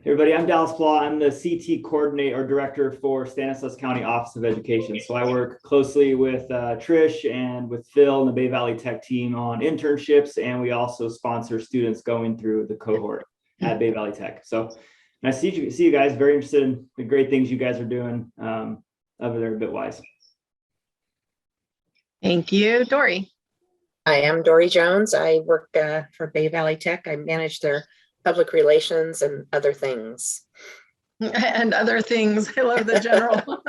Hey everybody, I'm Dallas Flaw. I'm the CT coordinator or director for Stanislaus County Office of Education. So I work closely with Trish and with Phil and the Bay Valley Tech team on internships, and we also sponsor students going through the cohort at Bay Valley Tech. So nice to see you guys. Very interested in the great things you guys are doing over there at Bitwise. Thank you, Dory. I am Dory Jones. I work for Bay Valley Tech. I manage their public relations and other things. And other things. I love the general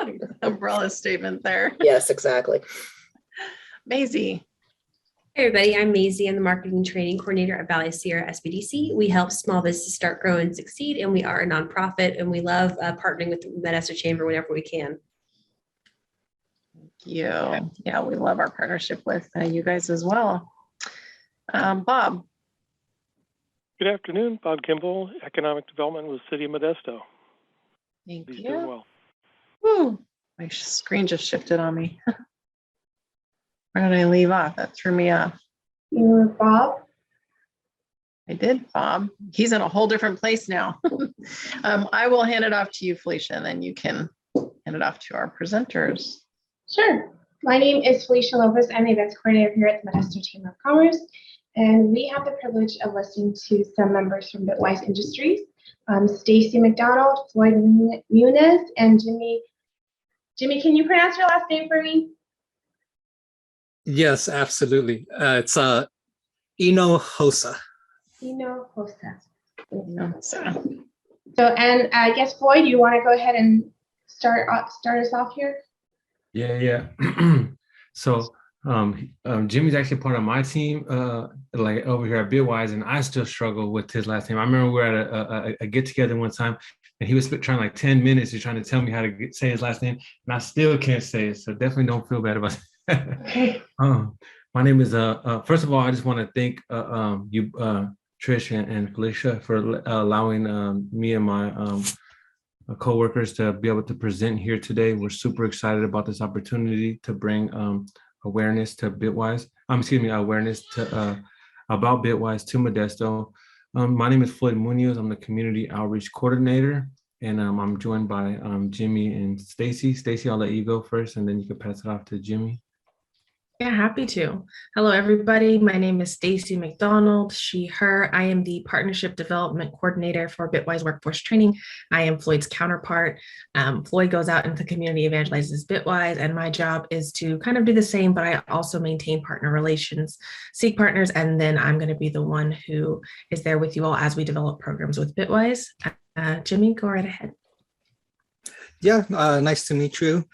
umbrella statement there. Yes, exactly. Maisie. Hey everybody, I'm Maisie. I'm the Marketing and Training Coordinator at Valley Sierra SBDC. We help small businesses start, grow, and succeed, and we are a nonprofit, and we love partnering with the Modesto Chamber whenever we can. Thank you. Yeah, we love our partnership with you guys as well. Bob. Good afternoon, Bob Kimball, Economic Development with City of Modesto. Thank He's you. doing well. Woo. My screen just shifted on me. Where did I leave off? That threw me off. You were Bob? I did, Bob. He's in a whole different place now. I will hand it off to you, Felicia, and then you can hand it off to our presenters. Sure. My name is Felicia Lopez. I'm the events coordinator here at the Modesto Chamber of Commerce, and we have the privilege of listening to some members from Bitwise Industries, Stacy McDonald, Floyd Muniz, and Jimmy. Jimmy, can you pronounce your last name for me? Yes, absolutely. It's Ino Hosa. Ino Hosa. So, And I guess Floyd, you want to go ahead and start us off here? Yeah. So Jimmy's actually part of my team, like over here at Bitwise, and I still struggle with his last name. I remember we were at a get together one time, and he was trying like 10 minutes to trying to tell me how to say his last name, and I still can't say it. So definitely don't feel bad about it. Okay. My name is first of all, I just want to thank you, Trish and Felicia, for allowing me and my co-workers to be able to present here today. We're super excited about this opportunity to bring awareness to Bitwise. Awareness to about Bitwise to Modesto. My name is Floyd Munoz. I'm the community outreach coordinator, and I'm joined by Jimmy and Stacy. Stacy, I'll let you go first, and then you can pass it off to Jimmy. Yeah, happy to. Hello, everybody. My name is Stacy McDonald, she, her. I am the Partnership Development Coordinator for Bitwise Workforce Training. I am Floyd's counterpart. Floyd goes out into the community, evangelizes Bitwise, and my job is to kind of do the same, but I also maintain partner relations, seek partners, and then I'm going to be the one who is there with you all as we develop programs with Bitwise. Jimmy, go right ahead. Yeah, nice to meet you.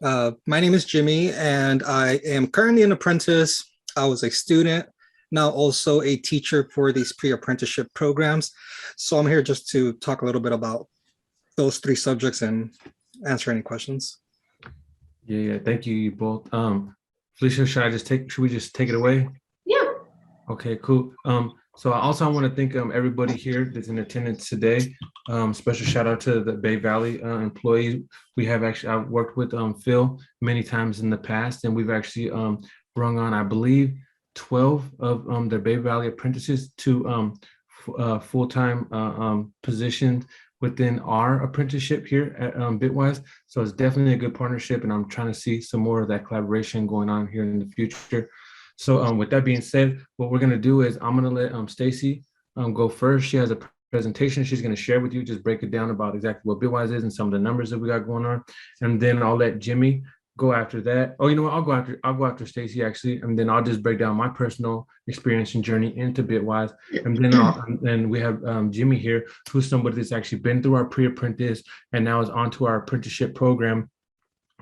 My name is Jimmy, and I am currently an apprentice. I was a student, now also a teacher for these pre-apprenticeship programs. So I'm here just to talk a little bit about those three subjects and answer any questions. Yeah. Thank you both. Felicia, should we just take it away? Yeah. Okay, cool. So I want to thank everybody here that's in attendance today. Special shout out to the Bay Valley employees. I've worked with Phil many times in the past, and we've actually brung on, I believe, 12 of the Bay Valley apprentices to full-time positions within our apprenticeship here at Bitwise. So it's definitely a good partnership, and I'm trying to see some more of that collaboration going on here in the future. So with that being said, what we're going to do is I'm going to let Stacy go first. She has a presentation she's going to share with you, just break it down about exactly what Bitwise is and some of the numbers that we got going on. And then I'll let Jimmy go after that. Oh, you know what? I'll go after Stacy actually, and then I'll just break down my personal experience and journey into Bitwise. And then we have Jimmy here, who's somebody that's actually been through our pre-apprentice and now is onto our apprenticeship program,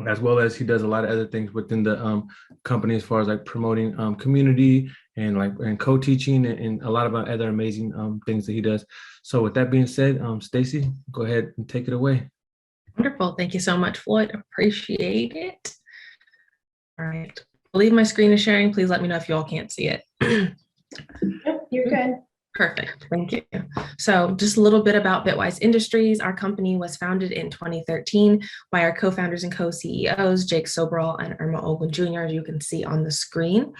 as well as he does a lot of other things within the company as far as like promoting community and co-teaching and a lot of other amazing things that he does. So with that being said, Stacy, go ahead and take it away. Wonderful. Thank you so much, Floyd. Appreciate it. All right. I believe my screen is sharing. Please let me know if you all can't see it. Yep, you're good. Perfect. Thank you. So just a little bit about Bitwise Industries. Our company was founded in 2013 by our co-founders and co-CEOs, Jake Sobral and Irma Olgun Jr., as you can see on the screen.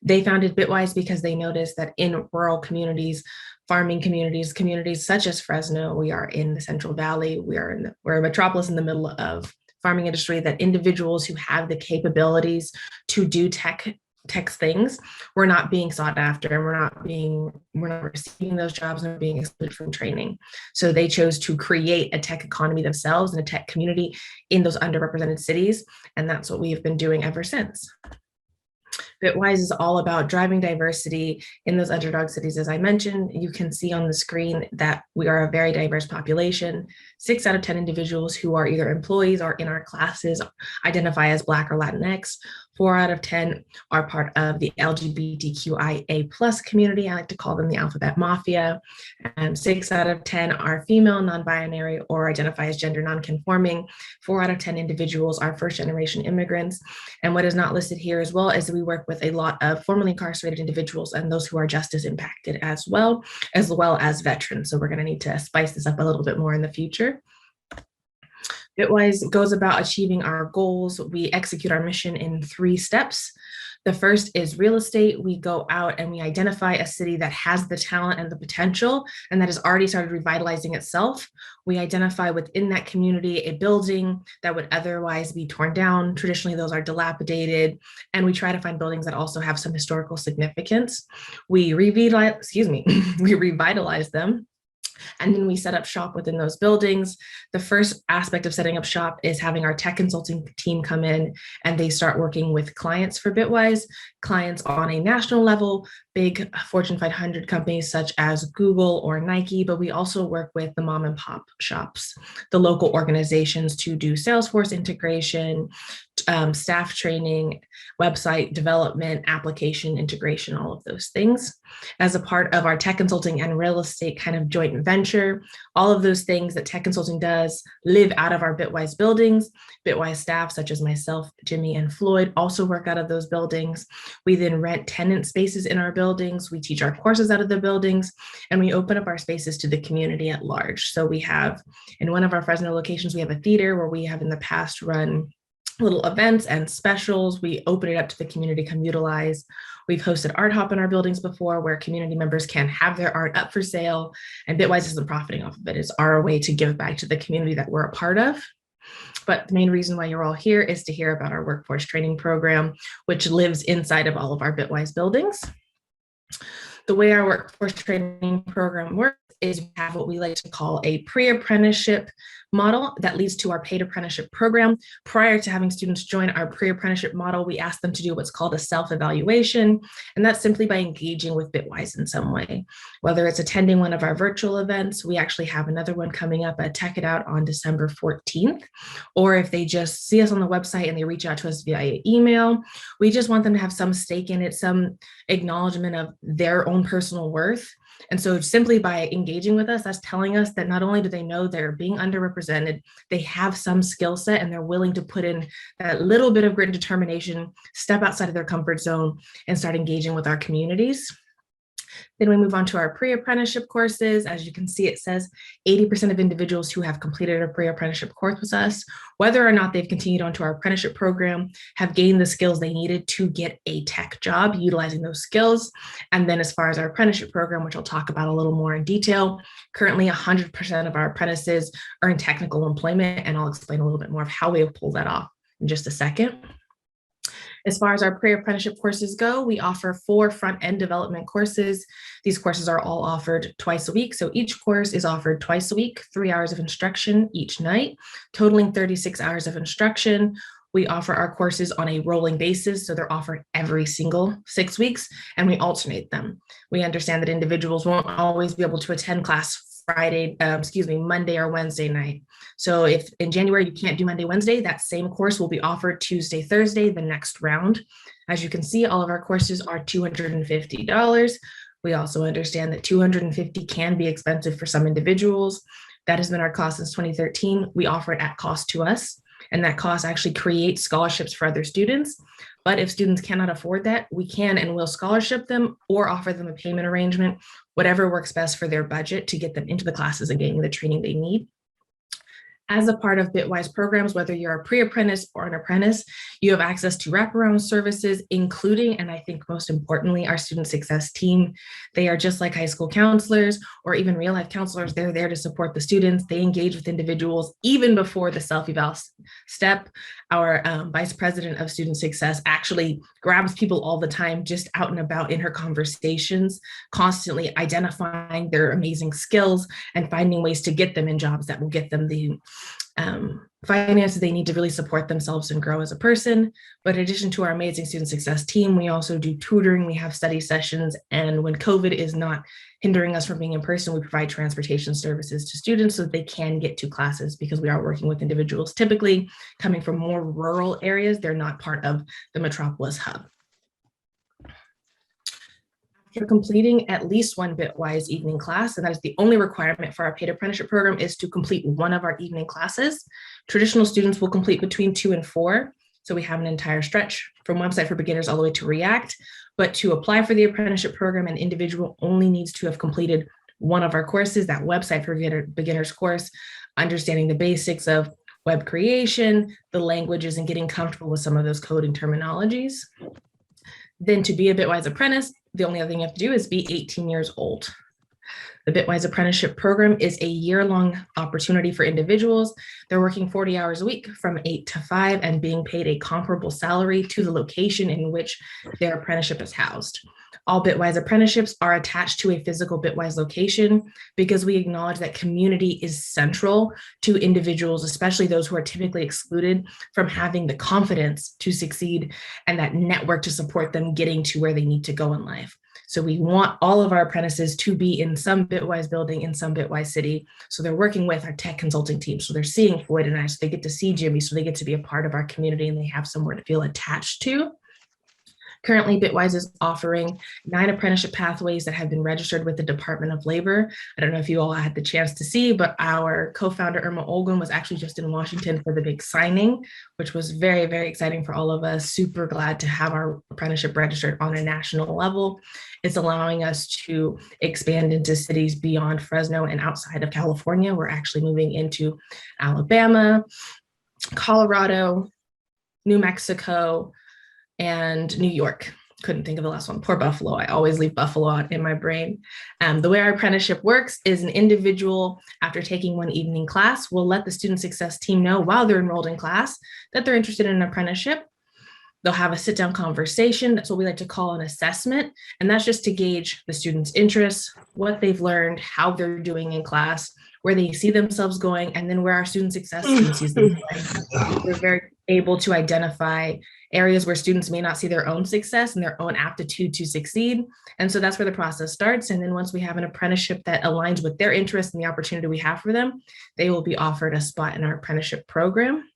They founded Bitwise because they noticed that in rural communities, farming communities, communities such as Fresno. We are in the Central Valley. We're a metropolis in the middle of farming industry, that individuals who have the capabilities to do tech things, we're not being sought after, and we're not receiving those jobs and being excluded from training. So they chose to create a tech economy themselves and a tech community in those underrepresented cities. And that's what we've been doing ever since. Bitwise is all about driving diversity in those underdog cities. As I mentioned, you can see on the screen that we are a very diverse population. 6 out of 10 individuals who are either employees or in our classes identify as Black or Latinx. 4 out of 10 are part of the LGBTQIA+ community. I like to call them the alphabet mafia. And 6 out of 10 are female, non-binary, or identify as gender non-conforming. 4 out of 10 individuals are first-generation immigrants. And what is not listed here as well is we work with a lot of formerly incarcerated individuals and those who are justice impacted as well as veterans. So we're going to need to spice this up a little bit more in the future. Bitwise goes about achieving our goals. We execute our mission in 3 steps. The first is real estate. We go out and we identify a city that has the talent and the potential and that has already started revitalizing itself. We identify within that community a building that would otherwise be torn down. Traditionally, those are dilapidated. And we try to find buildings that also have some historical significance. We revitalize them. And then we set up shop within those buildings. The first aspect of setting up shop is having our tech consulting team come in and they start working with clients for Bitwise, clients on a national level, big Fortune 500 companies such as Google or Nike, but we also work with the mom and pop shops, the local organizations to do Salesforce integration, staff training, website development, application integration, all of those things. As a part of our tech consulting and real estate kind of joint venture, all of those things that tech consulting does live out of our Bitwise buildings. Bitwise staff, such as myself, Jimmy, and Floyd, also work out of those buildings. We then rent tenant spaces in our buildings. We teach our courses out of the buildings, and we open up our spaces to the community at large. So we have, in one of our Fresno locations, we have a theater where we have in the past run little events and specials. We open it up to the community, come utilize. We've hosted Art Hop in our buildings before where community members can have their art up for sale, and Bitwise isn't profiting off of it. It's our way to give back to the community that we're a part of. But the main reason why you're all here is to hear about our workforce training program, which lives inside of all of our Bitwise buildings. The way our workforce training program works is we have what we like to call a pre-apprenticeship model that leads to our paid apprenticeship program. Prior to having students join our pre-apprenticeship model, we ask them to do what's called a self-evaluation, and that's simply by engaging with Bitwise in some way. Whether it's attending one of our virtual events, we actually have another one coming up at Tech It Out on December 14th, or if they just see us on the website and they reach out to us via email, we just want them to have some stake in it, some acknowledgement of their own personal worth. And so simply by engaging with us, that's telling us that not only do they know they're being underrepresented, they have some skill set and they're willing to put in that little bit of grit and determination, step outside of their comfort zone and start engaging with our communities. Then we move on to our pre-apprenticeship courses. As you can see, it says 80% of individuals who have completed a pre-apprenticeship course with us, whether or not they've continued on to our apprenticeship program, have gained the skills they needed to get a tech job utilizing those skills. And then as far as our apprenticeship program, which I'll talk about a little more in detail, currently 100% of our apprentices are in technical employment, and I'll explain a little bit more of how we have pulled that off in just a second. As far as our pre-apprenticeship courses go, we offer 4 front-end development courses. These courses are all offered twice a week. So each course is offered twice a week, 3 hours of instruction each night, totaling 36 hours of instruction. We offer our courses on a rolling basis, so they're offered every single 6 weeks, and we alternate them. We understand that individuals won't always be able to attend class Monday or Wednesday night. So if in January you can't do Monday, Wednesday, that same course will be offered Tuesday, Thursday, the next round. As you can see, all of our courses are $250. We also understand that $250 can be expensive for some individuals. That has been our cost since 2013. We offer it at cost to us, and that cost actually creates scholarships for other students. But if students cannot afford that, we can and will scholarship them or offer them a payment arrangement, whatever works best for their budget to get them into the classes and getting the training they need. As a part of Bitwise programs, whether you're a pre-apprentice or an apprentice, you have access to wraparound services, including, and I think most importantly, our student success team. They are just like high school counselors or even real life counselors. They're there to support the students. They engage with individuals even before the self-eval step. Our vice president of student success actually grabs people all the time, just out and about in her conversations, constantly identifying their amazing skills and finding ways to get them in jobs that will get them the finances they need to really support themselves and grow as a person. But in addition to our amazing student success team, we also do tutoring, we have study sessions, and when COVID is not hindering us from being in person, we provide transportation services to students so that they can get to classes, because we are working with individuals typically coming from more rural areas. They're not part of the Metropolis hub. After completing at least one Bitwise evening class, and that is the only requirement for our paid apprenticeship program, is to complete one of our evening classes. Traditional students will complete between 2 and 4. So we have an entire stretch from Website for Beginners all the way to React. But to apply for the apprenticeship program, an individual only needs to have completed one of our courses, that Website for Beginners course, understanding the basics of web creation, the languages, and getting comfortable with some of those coding terminologies. Then to be a Bitwise apprentice, the only other thing you have to do is be 18 years old. The Bitwise apprenticeship program is a year-long opportunity for individuals. They're working 40 hours a week from 8 to 5 and being paid a comparable salary to the location in which their apprenticeship is housed. All Bitwise apprenticeships are attached to a physical Bitwise location because we acknowledge that community is central to individuals, especially those who are typically excluded from having the confidence to succeed and that network to support them getting to where they need to go in life. So we want all of our apprentices to be in some Bitwise building, in some Bitwise city. So they're working with our tech consulting team. So they're seeing Floyd and I, so they get to see Jimmy, so they get to be a part of our community and they have somewhere to feel attached to. Currently, Bitwise is offering 9 apprenticeship pathways that have been registered with the Department of Labor. I don't know if you all had the chance to see, but our co-founder Irma Olgun was actually just in Washington for the big signing, which was very, very exciting for all of us. Super glad to have our apprenticeship registered on a national level. It's allowing us to expand into cities beyond Fresno and outside of California. We're actually moving into Alabama, Colorado, New Mexico, and New York. Couldn't think of the last one. Poor Buffalo. I always leave Buffalo out in my brain. The way our apprenticeship works is an individual, after taking one evening class, will let the student success team know while they're enrolled in class that they're interested in an apprenticeship. They'll have a sit-down conversation. That's what we like to call an assessment. And that's just to gauge the student's interests, what they've learned, how they're doing in class, where they see themselves going, and then where our student success team sees them going. We're very able to identify areas where students may not see their own success and their own aptitude to succeed. And so that's where the process starts. And then once we have an apprenticeship that aligns with their interests and the opportunity we have for them, they will be offered a spot in our apprenticeship program.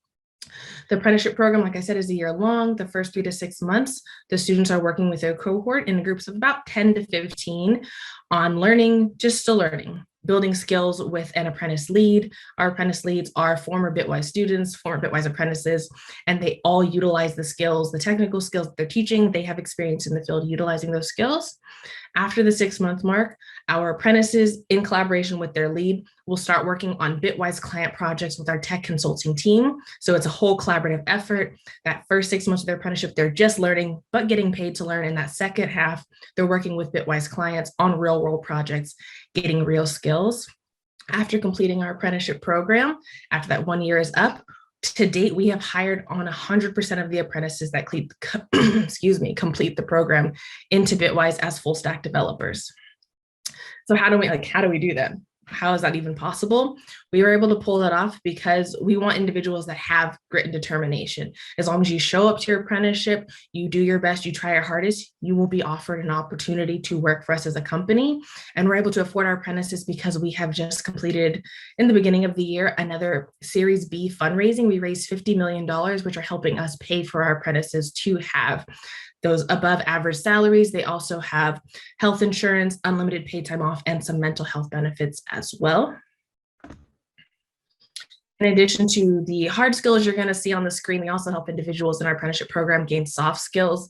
The apprenticeship program, like I said, is a year long. The first 3 to 6 months, the students are working with their cohort in groups of about 10 to 15 on learning, just still learning, building skills with an apprentice lead. Our apprentice leads are former Bitwise students, former Bitwise apprentices, and they all utilize the skills, the technical skills that they're teaching. They have experience in the field utilizing those skills. After the 6-month mark, our apprentices, in collaboration with their lead, will start working on Bitwise client projects with our tech consulting team. So it's a whole collaborative effort. That first 6 months of their apprenticeship, they're just learning, but getting paid to learn. In that second half, they're working with Bitwise clients on real world projects, getting real skills. After completing our apprenticeship program, after that 1 year is up, to date, we have hired on 100% of the apprentices that complete the program into Bitwise as full stack developers. So how do we do that? How is that even possible? We were able to pull that off because we want individuals that have grit and determination. As long as you show up to your apprenticeship, you do your best, you try your hardest, you will be offered an opportunity to work for us as a company. And we're able to afford our apprentices because we have just completed, in the beginning of the year, another Series B fundraising. We raised $50 million, which are helping us pay for our apprentices to have those above average salaries. They also have health insurance, unlimited paid time off, and some mental health benefits as well. In addition to the hard skills you're going to see on the screen, we also help individuals in our apprenticeship program gain soft skills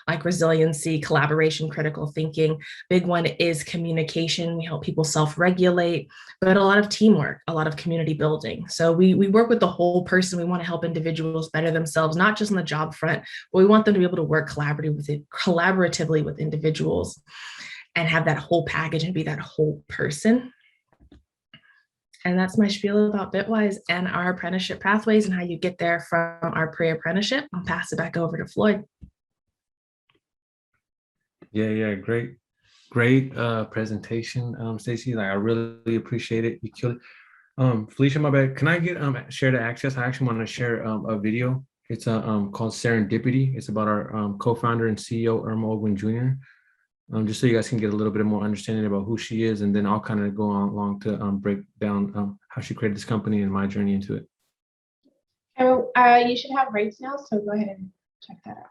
like resiliency, collaboration, critical thinking. Big one is communication. We help people self-regulate, but a lot of teamwork, a lot of community building. So we work with the whole person. We want to help individuals better themselves, not just on the job front, but we want them to be able to work collaboratively with individuals and have that whole package and be that whole person. And that's my spiel about Bitwise and our apprenticeship pathways and how you get there from our pre-apprenticeship. I'll pass it back over to Floyd. Yeah, great presentation, Stacy. Like, I really appreciate it. You killed it. Felicia, my bad. Can I get share the access? I actually want to share a video. It's called Serendipity. It's about our co-founder and CEO, Irma Ogwin Jr. Just so you guys can get a little bit more understanding about who she is, and then I'll kind of go on along to break down how she created this company and my journey into it. You should have rates now, so go ahead and check that out.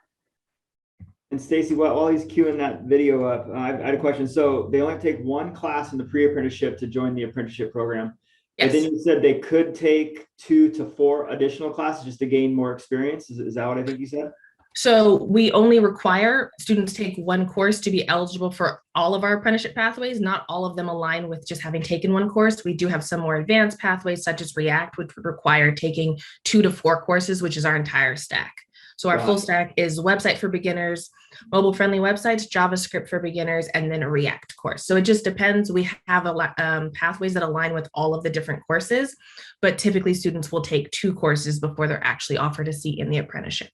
And Stacy, while he's queuing that video up, I had a question. So they only take one class in the pre-apprenticeship to join the apprenticeship program. Yes. But then you said they could take 2 to 4 additional classes just to gain more experience. Is that what I think you said? So we only require students take one course to be eligible for all of our apprenticeship pathways. Not all of them align with just having taken one course. We do have some more advanced pathways such as React, which would require taking 2 to 4 courses, which is our entire stack. So our full stack is website for beginners, mobile friendly websites, JavaScript for beginners, and then a React course. So it just depends. We have pathways that align with all of the different courses, but typically students will take 2 courses before they're actually offered a seat in the apprenticeship.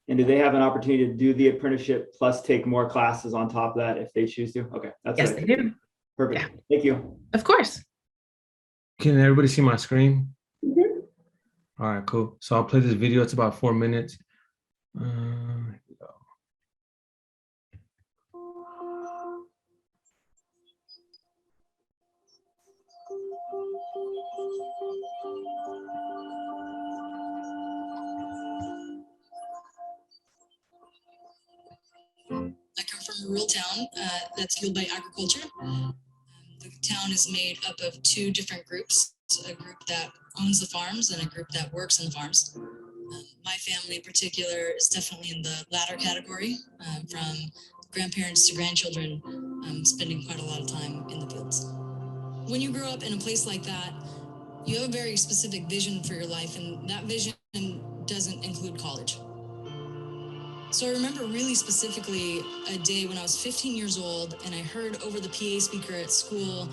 And do they have an opportunity to do the apprenticeship plus take more classes on top of that if they choose to? Okay, that's Yes, they do. Perfect. Yeah. Thank you. Of course. Can everybody see my screen? Mm-hmm. All right, cool. So I'll play this video. It's about 4 minutes. Here we go. I come from a rural town that's fueled by agriculture. The town is made up of 2 different groups, a group that owns the farms and a group that works on the farms. My family in particular is definitely in the latter category, from grandparents to grandchildren, spending quite a lot of time in the fields. When you grow up in a place like that, you have a very specific vision for your life, and that vision doesn't include college. So I remember really specifically a day when I was 15 years old and I heard over the PA speaker at school,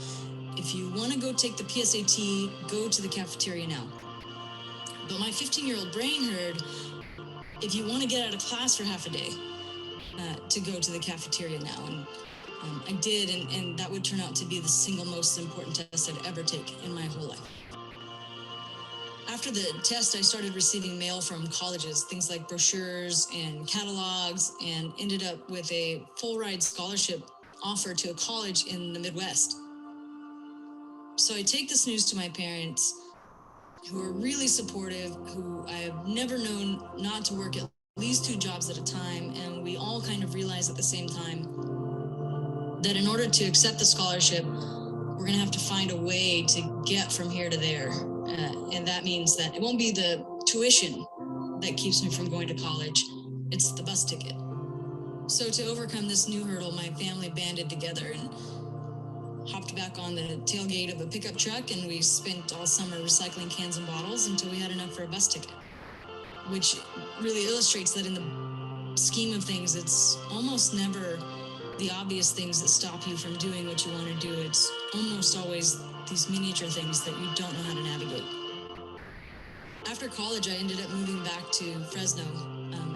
if you want to go take the PSAT, go to the cafeteria now. But my 15-year-old brain heard, if you want to get out of class for half a day, to go to the cafeteria now. And I did, and that would turn out to be the single most important test I'd ever take in my whole life. After the test, I started receiving mail from colleges, things like brochures and catalogs, and ended up with a full ride scholarship offer to a college in the Midwest. So I take this news to my parents, who are really supportive, who I have never known not to work at least 2 jobs at a time. And we all kind of realize at the same time that in order to accept the scholarship, we're going to have to find a way to get from here to there. And that means that it won't be the tuition that keeps me from going to college. It's the bus ticket. So to overcome this new hurdle, my family banded together and hopped back on the tailgate of a pickup truck, and we spent all summer recycling cans and bottles until we had enough for a bus ticket, which really illustrates that in the scheme of things, it's almost never the obvious things that stop you from doing what you want to do. It's almost always these miniature things that you don't know how to navigate. After college, I ended up moving back to Fresno,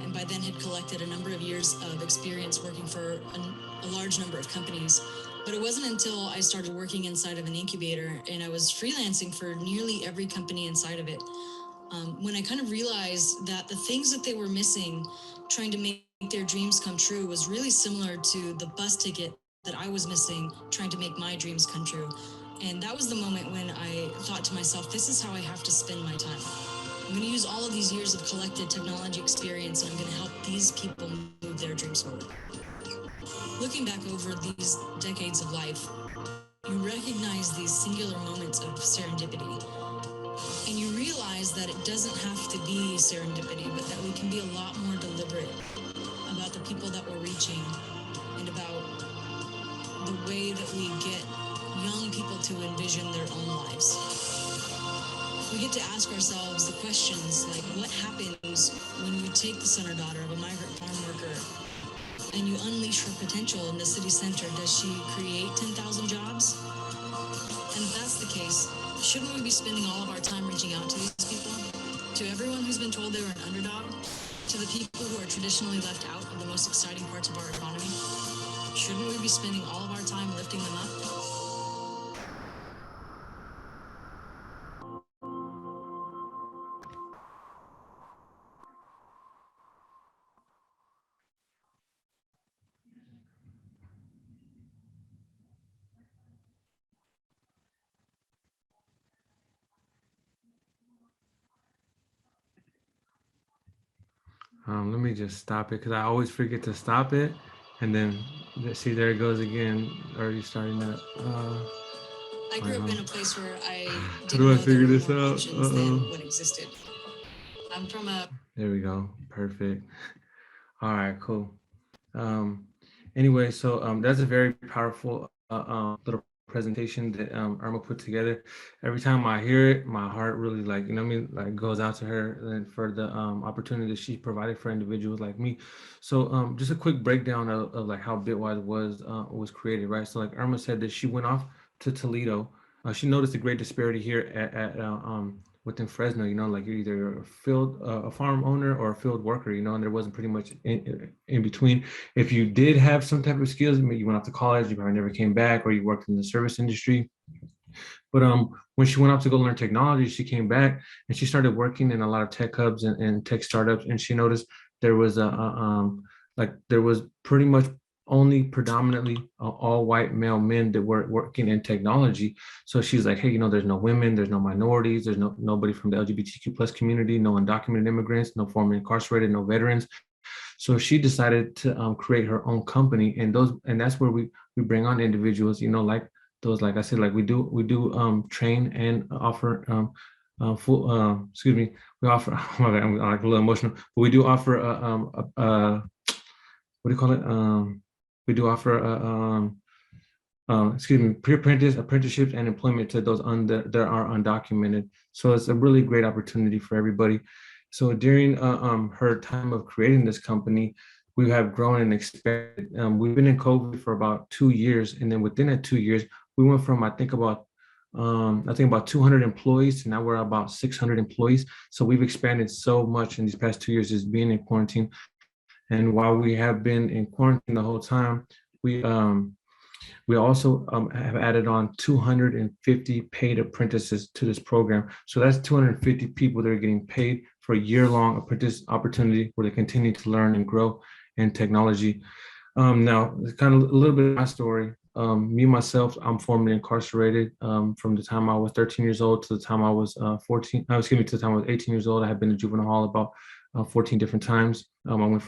and by then had collected a number of years of experience working for a large number of companies. But it wasn't until I started working inside of an incubator and I was freelancing for nearly every company inside of it, when I kind of realized that the things that they were missing, trying to make their dreams come true, was really similar to the bus ticket that I was missing, trying to make my dreams come true. And that was the moment when I thought to myself, this is how I have to spend my time. I'm going to use all of these years of collected technology experience, and I'm going to help these people move their dreams forward. Looking back over these decades of life, you recognize these singular moments of serendipity. And you realize that it doesn't have to be serendipity, but that we can be a lot more deliberate about the people that we're reaching and about the way that we get young people to envision their own lives. We get to ask ourselves the questions like, what happens when you take the son or daughter of a migrant farm worker and you unleash her potential in the city center? Does she create 10,000 jobs? And if that's the case, shouldn't we be spending all of our time reaching out to these people? To everyone who's been told they were an underdog? To the people who are traditionally left out of the most exciting parts of our economy? Shouldn't we be spending all of our time lifting them up? Let me just stop it because I always forget to stop it. And then see, there it goes again. Already starting that. I grew up in a place where I How didn't do I know there figure were this more out? options than what existed. I'm from a There we go. Perfect. All right, cool. Anyway, so that's a very powerful little presentation that Irma put together. Every time I hear it, my heart really like, you know what I mean, like goes out to her and for the opportunity that she provided for individuals like me. So just a quick breakdown of like how Bitwise was created, right? So like Irma said that she went off to Toledo. She noticed a great disparity here at within Fresno, you know, like you're either a farm owner or a field worker, you know, and there wasn't pretty much in between. If you did have some type of skills, maybe you went off to college, you probably never came back, or you worked in the service industry. But when she went off to go learn technology, she came back and she started working in a lot of tech hubs and tech startups. And she noticed there was there was pretty much only predominantly all white male men that were working in technology. So she's like, hey, you know, there's no women, there's no minorities, there's nobody from the LGBTQ plus community, no undocumented immigrants, no formerly incarcerated, no veterans. So she decided to create her own company, and that's where we bring on individuals, you know, like those, like I said, like we do train and offer we offer. Oh my God, I'm like a little emotional, but we do offer what do you call it? We do offer pre-apprentice, apprenticeships, and employment to those that are undocumented. So it's a really great opportunity for everybody. So during her time of creating this company, we have grown and expanded. We've been in COVID for about 2 years, and then within that 2 years, we went from I think about 200 employees to now we're about 600 employees. So we've expanded so much in these past 2 years as being in quarantine. And while we have been in quarantine the whole time, we also have added on 250 paid apprentices to this program. So that's 250 people that are getting paid for a year-long apprentice opportunity where they continue to learn and grow in technology. Now, it's kind of a little bit of my story. Me, myself, I'm formerly incarcerated from the time I was 13 years old to the time I was to the time I was 18 years old. I have been to juvenile hall about 14 different times. I went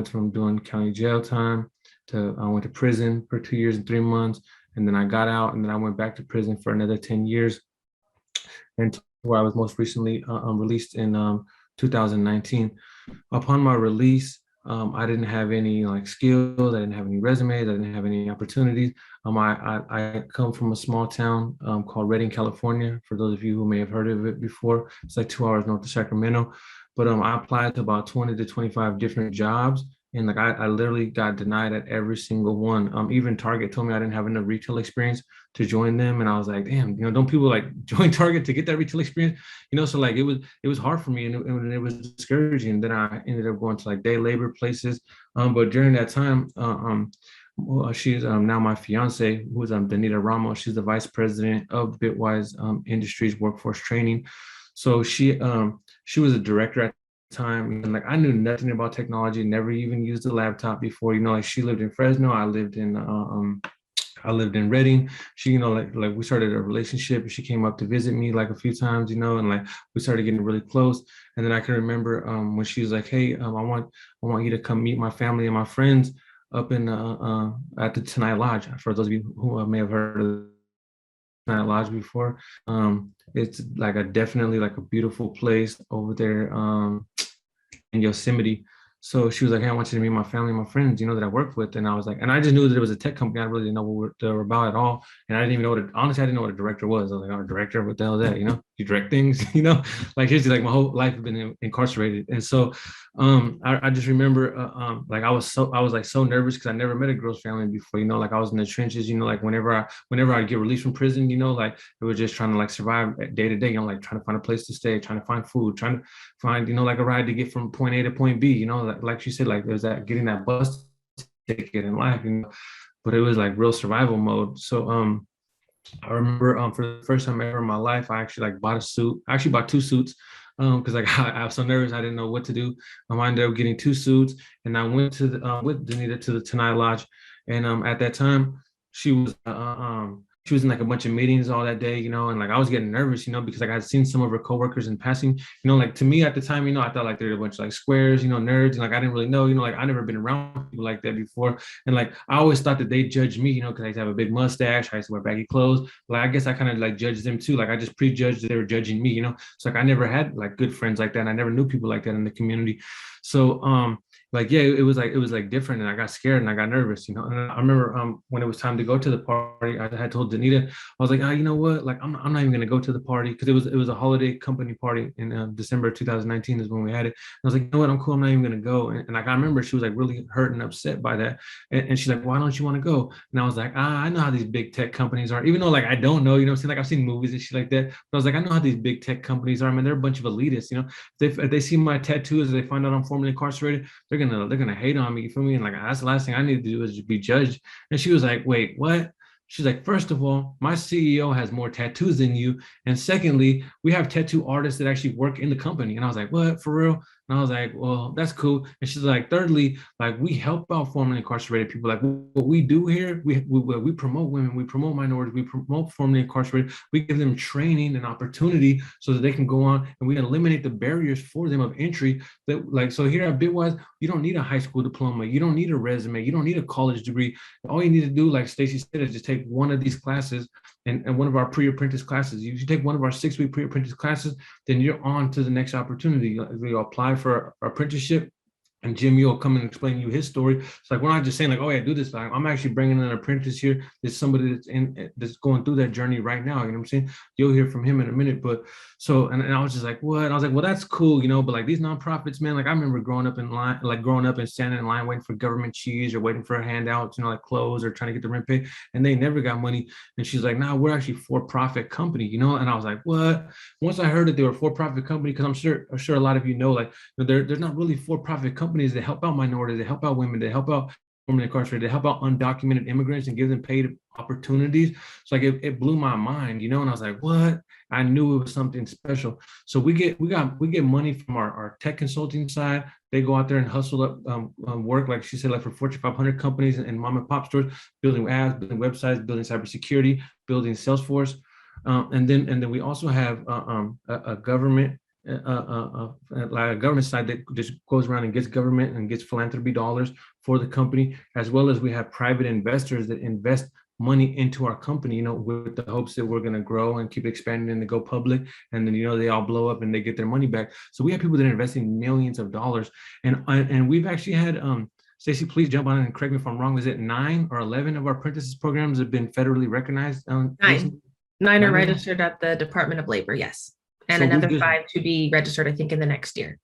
from doing county jail time to I went to prison for 2 years and 3 months, and then I got out, and then I went back to prison for another 10 years, and where I was most recently released in 2019. Upon my release, I didn't have any like skills, I didn't have any resumes, I didn't have any opportunities. I come from a small town called Redding, California. For those of you who may have heard of it before, it's like 2 hours north of Sacramento. But I applied to about 20 to 25 different jobs. And like I literally got denied at every single one. Even Target told me I didn't have enough retail experience to join them. And I was like, damn, you know, don't people like join Target to get that retail experience? You know, so like it was hard for me and it was discouraging. Then I ended up going to like day labor places. But during that time, she's now my fiance, who is Danita Ramos. She's the vice president of Bitwise Industries Workforce Training. So she was a director at the time, and like I knew nothing about technology, never even used a laptop before. You know, like she lived in Fresno, I lived in Redding. She, you know, like we started a relationship. She came up to visit me like a few times, you know, and like we started getting really close. And then I can remember when she was like, "Hey, I want you to come meet my family and my friends up in at the Tenai Lodge." For those of you who may have heard of Tenaya Lodge before. It's like definitely like a beautiful place over there in Yosemite. So she was like, hey, I want you to meet my family and my friends, that I worked with. And I was like, and I just knew that it was a tech company. I really didn't know what they were about at all. And I didn't even know honestly, I didn't know what a director was. I was like, oh, a director, what the hell is that? You direct things, like here's like my whole life have been incarcerated. And so I just remember like I was like so nervous because I never met a girl's family before, like I was in the trenches, like whenever I get released from prison, like it was just trying to like survive day to day, like trying to find a place to stay, trying to find food, trying to find, like a ride to get from point A to point B, like she said, like there's that getting that bus ticket in life, but it was like real survival mode. So I remember for the first time ever in my life, I actually like bought a suit. I actually bought 2 suits because like I was so nervous, I didn't know what to do. I ended up getting 2 suits, and I went to with Danita to the Tenaya Lodge, and at that time she was in like a bunch of meetings all that day, and like I was getting nervous, because like I'd seen some of her coworkers in passing, like to me at the time, I thought like they were a bunch of like squares, nerds, and like I didn't really know, like I never been around people like that before, and like I always thought that they judged me, because I used to have a big mustache, I used to wear baggy clothes, like I guess I kind of like judged them too, like I just prejudged that they were judging me, so like I never had like good friends like that, and I never knew people like that in the community, so like yeah, it was like different, and I got scared and I got nervous, and I remember when it was time to go to the party, I had told Danita, I was like, you know what, like I'm not even gonna go to the party because it was a holiday company party in December 2019 is when we had it. And I was like, you know what, I'm cool, I'm not even gonna go. And like I remember she was like really hurt and upset by that, and she's like, why don't you want to go? And I was like, I know how these big tech companies are, even though like I don't know, I'm saying, like I've seen movies and shit like that, but I was like, I know how these big tech companies are. I mean, they're a bunch of elitists, if they see my tattoos, they find out I'm formerly incarcerated, they're gonna hate on me, you feel me? And like that's the last thing I need to do is be judged. And she was like, wait, what? She's like, first of all, my CEO has more tattoos than you, and secondly, we have tattoo artists that actually work in the company. And I was like, what, for real? And I was like, well, that's cool. And she's like, thirdly, like we help out formerly incarcerated people. Like what we do here, we promote women, we promote minorities, we promote formerly incarcerated. We give them training and opportunity so that they can go on, and we eliminate the barriers for them of entry. That like, so here at Bitwise, you don't need a high school diploma, you don't need a resume, you don't need a college degree. All you need to do, like Stacey said, is just take one of these classes and one of our pre-apprentice classes. If you take one of our 6-week pre-apprentice classes, then you're on to the next opportunity. You apply for our apprenticeship, and Jim, you'll come and explain you his story. It's like, we're not just saying like, oh yeah, do this. I'm actually bringing an apprentice here. There's somebody that's going through that journey right now. You know what I'm saying? You'll hear from him in a minute. But so, and I was just like, what? I was like, well, that's cool, but like these nonprofits, man, like I remember growing up and standing in line waiting for government cheese or waiting for handouts, like clothes or trying to get the rent paid, and they never got money. And she's like, nah, we're actually for-profit company, and I was like, what? Once I heard that they were for-profit company, because I'm sure a lot of like, there's not really for-profit companies that help out minorities, they help out women, they help out formerly incarcerated, they help out undocumented immigrants and give them paid opportunities. So like it blew my mind, and I was like, what? I knew it was something special. So we get money from our tech consulting side. They go out there and hustle up work, like she said, like for Fortune 500 companies and mom and pop stores, building ads, building websites, building cybersecurity, building Salesforce, and then we also have a government. Like a government side that just goes around and gets government and gets philanthropy dollars for the company, as well as we have private investors that invest money into our company, with the hopes that we're going to grow and keep expanding and to go public. And then, they all blow up and they get their money back. So we have people that are investing millions of dollars. And we've actually had, Stacey, please jump on and correct me if I'm wrong. Is it 9 or 11 of our apprentices programs have been federally recognized? 9 are registered at the Department of Labor, yes. And so another 5 to be registered, I think, in the next year.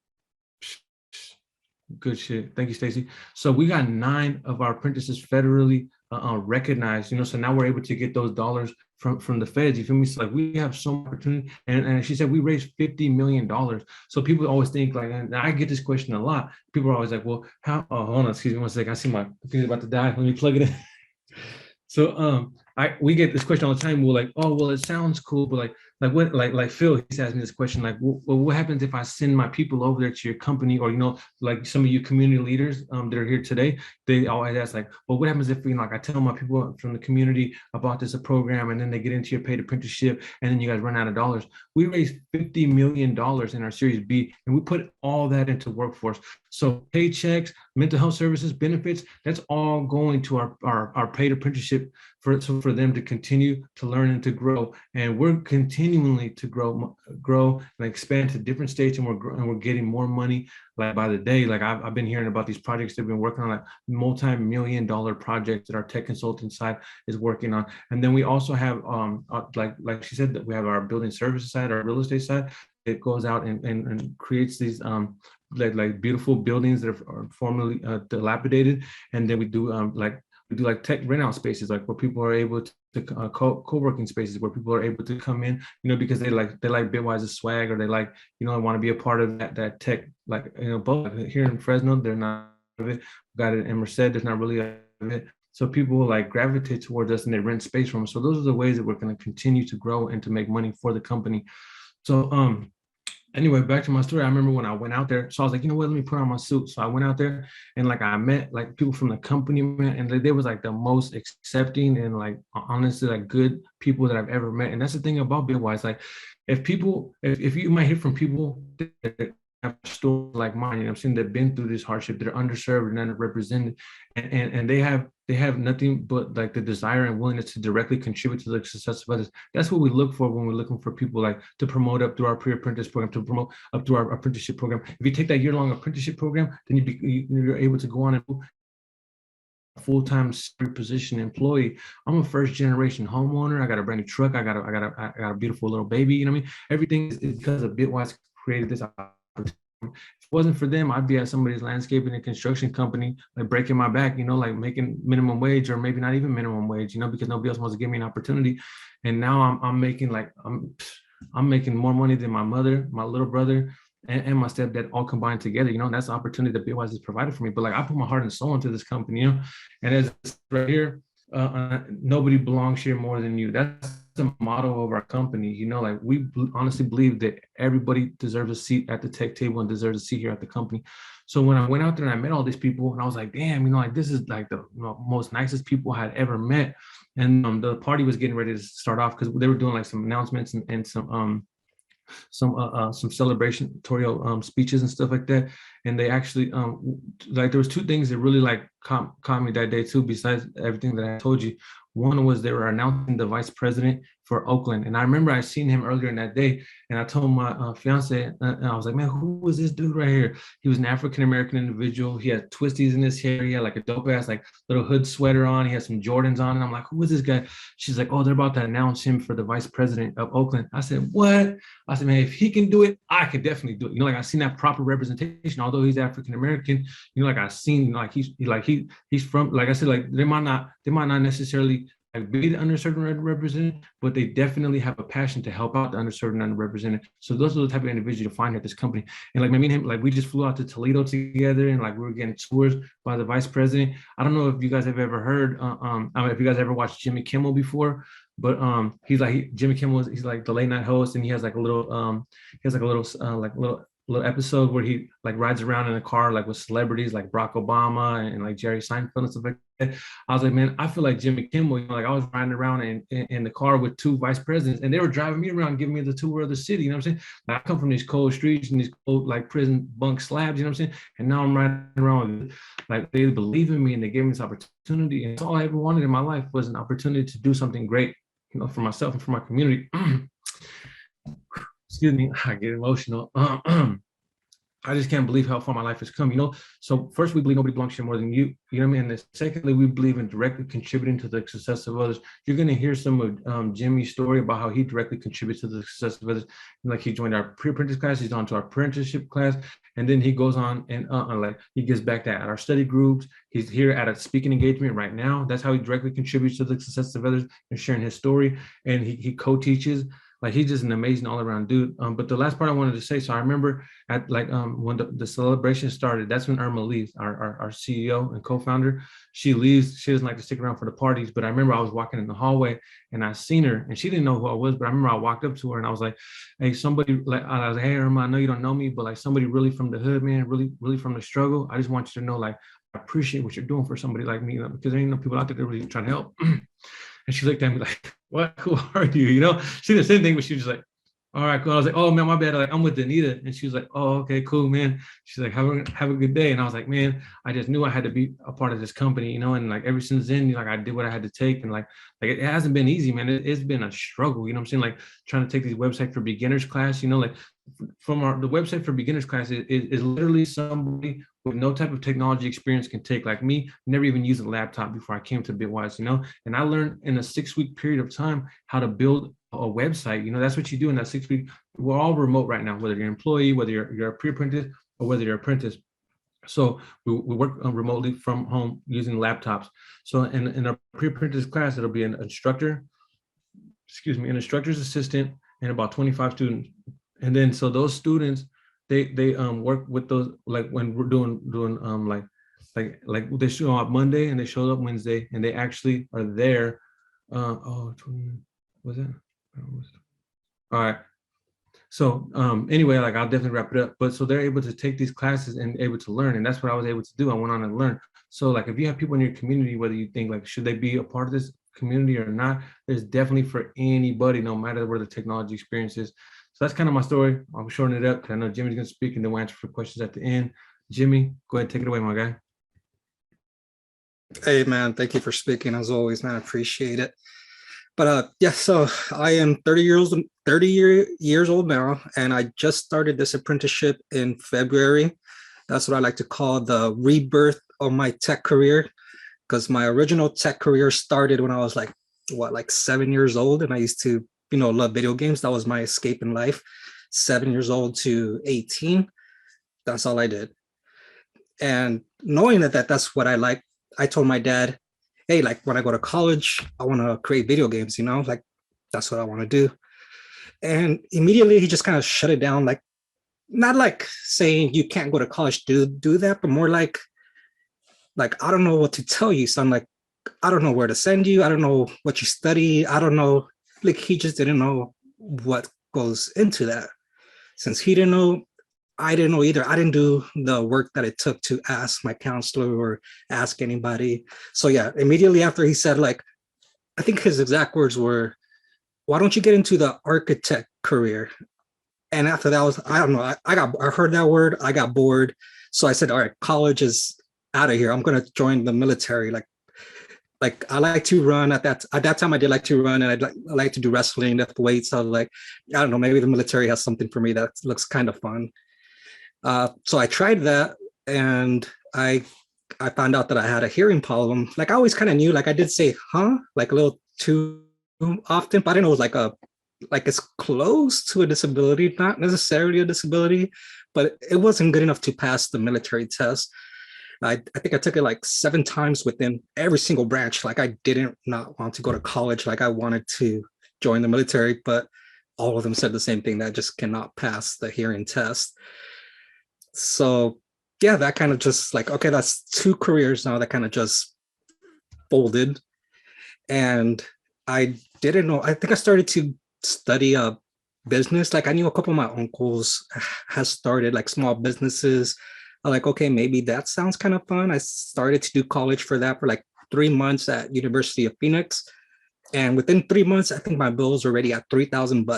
Good shit. Thank you, Stacey. So we got 9 of our apprentices federally recognized, so now we're able to get those dollars from the feds. You feel me? So like we have so much opportunity. And she said we raised $50 million. So people always think like, and I get this question a lot. People are always like, well, how, hold on, excuse me one second. I see my computer's about to die. Let me plug it in. So we get this question all the time. We're like, oh, well, it sounds cool, but like, like what, like Phil, he's asked me this question, like, well, what happens if I send my people over there to your company, or, you know, like some of you community leaders that are here today, they always ask like, well, what happens if, you know, like I tell my people from the community about this program, and then they get into your paid apprenticeship, and then you guys run out of dollars. We raised $50 million in our Series B, and we put all that into workforce. So paychecks, mental health services, benefits, that's all going to our paid apprenticeship for them to continue to learn and to grow. And we're continually to grow and expand to different states, and we're getting more money like by the day. Like I've been hearing about these projects they've been working on, like multi-million-dollar projects that our tech consulting side is working on. And then we also have like she said, that we have our building services side, our real estate side. It goes out and creates these like beautiful buildings that are formerly dilapidated, and then we do like tech rent out spaces, like where people are able to co-working spaces where people are able to come in, you know, because they like Bitwise's swag, or they like, you know, want to be a part of that tech, like, you know, both here in Fresno, they're not of it. We got it in Merced, there's not really of it. So people will like gravitate towards us and they rent space from us. So those are the ways that we're going to continue to grow and to make money for the company. So anyway, back to my story. I remember when I went out there, so I was like, you know what, let me put on my suit. So I went out there, and like I met like people from the company, man, and they was like the most accepting and like honestly like good people that I've ever met. And that's the thing about Bitwise. Like if you might hear from people that have stories like mine, you know, I'm saying, they've been through this hardship, they're underserved and underrepresented, and they have nothing but like the desire and willingness to directly contribute to the success of others. That's what we look for when we're looking for people like to promote up through our pre-apprentice program, to promote up through our apprenticeship program. If you take that year-long apprenticeship program, then you're able to go on and full-time position employee. I'm a first-generation homeowner. I got a brand new truck. I got a beautiful little baby. You know what I mean? Everything is because of Bitwise created this opportunity. If it wasn't for them, I'd be at somebody's landscaping and construction company, like breaking my back, you know, like making minimum wage, or maybe not even minimum wage, you know, because nobody else wants to give me an opportunity. And now I'm making like, I'm making more money than my mother, my little brother, and my stepdad all combined together, you know, and that's the opportunity that Bitwise has provided for me. But like, I put my heart and soul into this company, you know, and as right here, nobody belongs here more than you. That's the motto of our company. You know, like we honestly believe that everybody deserves a seat at the tech table and deserves a seat here at the company. So when I went out there and I met all these people, and I was like, damn, you know, like this is like the most nicest people I had ever met. And the party was getting ready to start off because they were doing like some announcements and some celebratory speeches and stuff like that. And they actually like, there was two things that really like caught me that day too, besides everything that I told you. One was they were announcing the vice president for Oakland. And I remember I seen him earlier in that day, and I told my fiance, and I was like, man, who is this dude right here? He was an African-American individual. He had twisties in his hair. He had like a dope ass like little hood sweater on. He had some Jordans on. And I'm like, who is this guy? She's like, oh, they're about to announce him for the vice president of Oakland. I said, what? I said, man, if he can do it, I can definitely do it. You know, like I seen that proper representation, although he's African-American, you know, like I seen, you know, like he's from, like I said, like they might not necessarily like be the underserved and underrepresented, but they definitely have a passion to help out the underserved and underrepresented. So those are the type of individuals you find at this company. And like me and him, like we just flew out to Toledo together, and like we were getting tours by the vice president. I don't know if you guys have ever heard, if you guys ever watched Jimmy Kimmel before, but he's like Jimmy Kimmel. He's like the late night host, and he has like a little little episode where he like rides around in a car like with celebrities like Barack Obama and like Jerry Seinfeld and stuff like that. I was like, man, I feel like Jimmy Kimmel. You know, like I was riding around in the car with two vice presidents, and they were driving me around, giving me the tour of the city. You know what I'm saying? Like, I come from these cold streets and these cold like prison bunk slabs. You know what I'm saying? And now I'm riding around with, like, they believe in me and they gave me this opportunity. And all I ever wanted in my life was an opportunity to do something great, you know, for myself and for my community. Excuse me, I get emotional. I just can't believe how far my life has come, you know? So first, we believe nobody belongs here more than you, you know what I mean? And secondly, we believe in directly contributing to the success of others. You're gonna hear some of Jimmy's story about how he directly contributes to the success of others. Like he joined our pre-apprentice class, he's on to our apprenticeship class, and then he goes on and like he gets back to at our study groups. He's here at a speaking engagement right now. That's how he directly contributes to the success of others and sharing his story. And he co-teaches Like he's just an amazing all around dude. But the last part I wanted to say, so I remember at like when the celebration started, that's when Irma leaves, our CEO and co-founder. She leaves. She doesn't like to stick around for the parties. But I remember I was walking in the hallway and I seen her, and she didn't know who I was. But I remember I walked up to her and I was like, "Hey, somebody," like I was like, "Hey, Irma, I know you don't know me, but like somebody really from the hood, man, really from the struggle. I just want you to know, like, I appreciate what you're doing for somebody like me, because there ain't no people out there that really trying to help." And she looked at me like, "What? Who are you?" You know, she didn't say anything, but she was just like, "All right, cool." I was like, "Oh man, my bad." Like, I'm with Anita. And she was like, "Oh, okay, cool, man." She's like, have a good day. And I was like, man, I just knew I had to be a part of this company, you know, and like ever since then, like I did what I had to take. And like it hasn't been easy, man. It's been a struggle, you know what I'm saying? Like trying to take these website for beginners class, you know, like the website for beginners class is literally somebody with no type of technology experience can take. Like me, never even used a laptop before I came to Bitwise, you know, and I learned in a 6-week period of time how to build a website. You know, that's what you do in that 6 week. We're all remote right now, whether you're an employee, whether you're a pre-apprentice, or whether you're an apprentice. So we work remotely from home using laptops. So in a pre-apprentice class, it'll be an instructor, an instructor's assistant, and about 25 students. And then so those students, they work with those, like when we're doing like they show up Monday and they show up Wednesday, and they actually are there. Was it? All right. So anyway, like I'll definitely wrap it up. But so they're able to take these classes and able to learn. And that's what I was able to do. I went on and learn. So like if you have people in your community, whether you think like, should they be a part of this community or not, there's definitely for anybody, no matter where the technology experience is. So that's kind of my story. I'm shortening it up because I know Jimmy's going to speak and then we'll answer for questions at the end. Jimmy, go ahead, take it away, my guy. Hey man, thank you for speaking as always, man. I appreciate it. But yeah, so I am 30 years old now, and I just started this apprenticeship in February. That's what I like to call the rebirth of my tech career, because my original tech career started when I was like 7 years old, and I used to, you know, love video games. That was my escape in life. 7 years old to 18, that's all I did. And knowing that that's what I like, I told my dad, hey, like when I go to college, I want to create video games, you know, like that's what I want to do. And immediately he just kind of shut it down, like not like saying you can't go to college to do that, but more like I don't know what to tell you, son. Like I don't know where to send you. I don't know what you study. I don't know. Like he just didn't know what goes into that. Since he didn't know, I didn't know either. I didn't do the work that it took to ask my counselor or ask anybody. So yeah, immediately after he said, like, I think his exact words were, why don't you get into the architect career? And after that I don't know, I heard that word, I got bored. So I said, all right, college is out of here. I'm going to join the military. Like I like to run at that time. I did like to run, and I like to do wrestling, lift weights. I was like, I don't know, maybe the military has something for me that looks kind of fun. So I tried that, and I found out that I had a hearing problem. Like I always kind of knew, like I did say, huh, like a little too often, but I didn't know it was like it's close to a disability, not necessarily a disability, but it wasn't good enough to pass the military test. I think I took it like 7 times within every single branch. Like I didn't not want to go to college. Like I wanted to join the military, but all of them said the same thing, that I just cannot pass the hearing test. So yeah, that kind of just like, okay, that's 2 careers now that kind of just folded. And I didn't know, I think I started to study business. Like I knew a couple of my uncles has started like small businesses. I'm like, okay, maybe that sounds kind of fun. I started to do college for that for like 3 months at University of Phoenix. And within 3 months, I think my bills were already at $3,000.